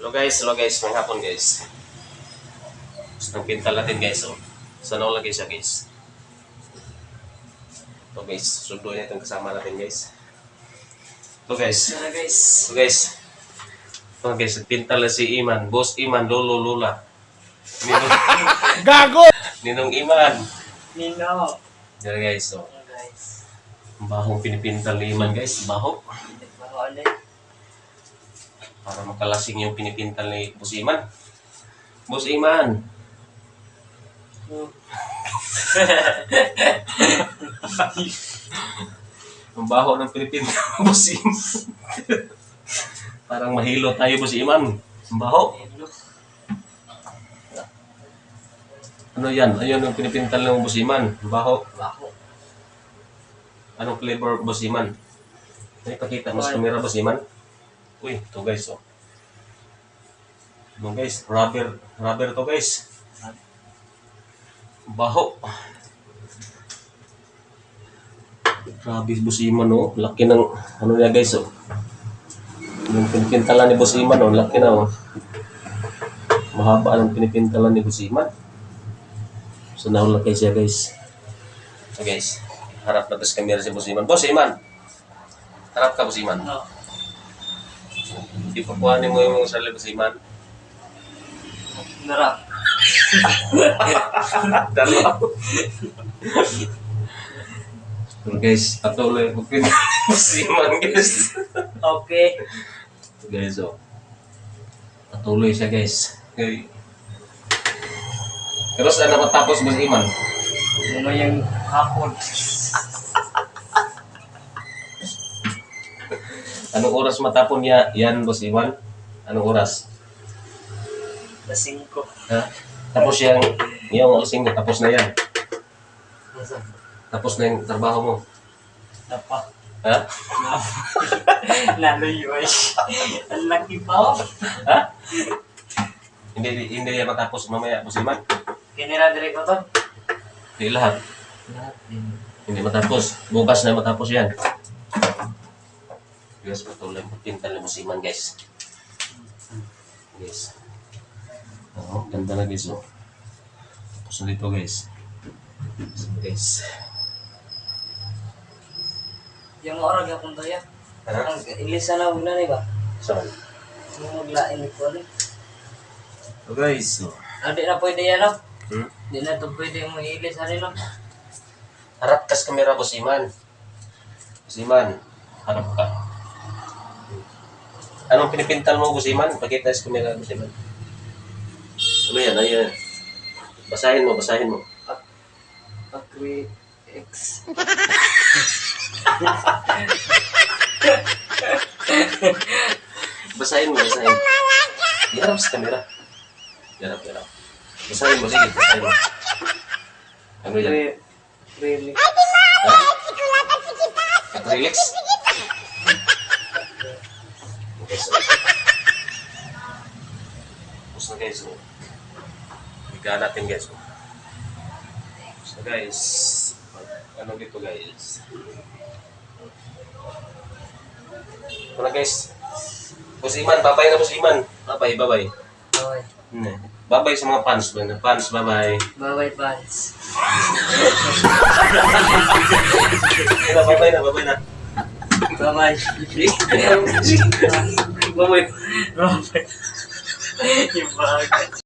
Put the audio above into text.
Hello guys, may hapon guys. Gusto ng pintal natin guys, oh. Sana all lagi siya guys. Ito guys, sundo niya itong kasama natin guys. Ito guys. Sana guys. Ito guys. Ito guys, pintal na si Iman. Boss Iman, Lolo Lula. Gago! Ninong Iman. Nino. Yan guys, oh. Guys. Ang bahong pinipintal ni Iman guys, baho. Baho ulit. Para makalasing yung pinipintal ni Boss Iman. Boss Iman. Ang baho ng pinipintal ni Boss Iman. Parang mahilo tayo Boss Iman. Ang baho. Ano yan? Ayun yung pinipintal ng Boss Iman. Ang baho. Baho. Anong flavor Boss Iman? Ay, pakita mo sa camera Boss Iman. Uy, ito guys, oh. Ito guys, rubber to guys. Baho. Grabe Boss Iman, oh. Laki ng, ano niya guys, oh. Yung pinipintalan ni Boss Iman, oh. Laki na, oh. Mahaba ang pinipintalan ni Boss Iman. So, nahulakay siya guys. So guys, harap na tas camera si Boss Iman. Boss Iman! Harap ka Boss Iman. No. Ipakuhanin mo yung sarili Boss Iman. Narap. Dalawa. So guys, patuloy mo Boss Iman guys. Okay. So guys, oh. Patuloy siya guys. Okay. Pero saan na matapos Boss Iman? Mamayang hapon. Anong oras matapon niya yan Boss Iman? Anong oras? Alas 5. Ha? Tapos yung alas 5, tapos na yan. Nasaan? Tapos na yung trabaho mo. Napa. Ha? Naloy ay. Ang laki pa. Ha? Hindi yan matapos mamaya Boss Iman. Kinira direct ko to. Hindi lahat. Lahat din. Hindi matapos. Bukas na matapos yan. Guys, patuloy mo pintal ni Boss Iman guys. Guys. Oo, ganda na guys. Oh. Tapos na dito guys. So, guys. Yung orag akong toya. Ha? Ilisa na huwag na ba? Saan? Yung maglain ko rin. So guys. So, Di na pwede yan no? hmm? Di na ito pwede yung ilis rin no? Harap kas kamera Boss Iman. Boss Iman, harap ka. Anong pinipintal mo Boss Iman? Pakita sa kamera Boss Iman. Ano yan? Ayan. Basahin mo. Acry X. Basahin. Iharap sa kamera. Iharap. Basahin mo, sige. Basahin mo. Ano yan? Really? Ha? Acrylics? Okay, so. Tapos na guys. So. Higaan natin guys. So guys. Ano dito guys? Ito na guys. Boss Iman, babay na Boss Iman. Babay. Bye. Babay sa mga fans. Fans, babay. Bye fans. Babay na. Bye. Babay. Bye. Yung bahaga.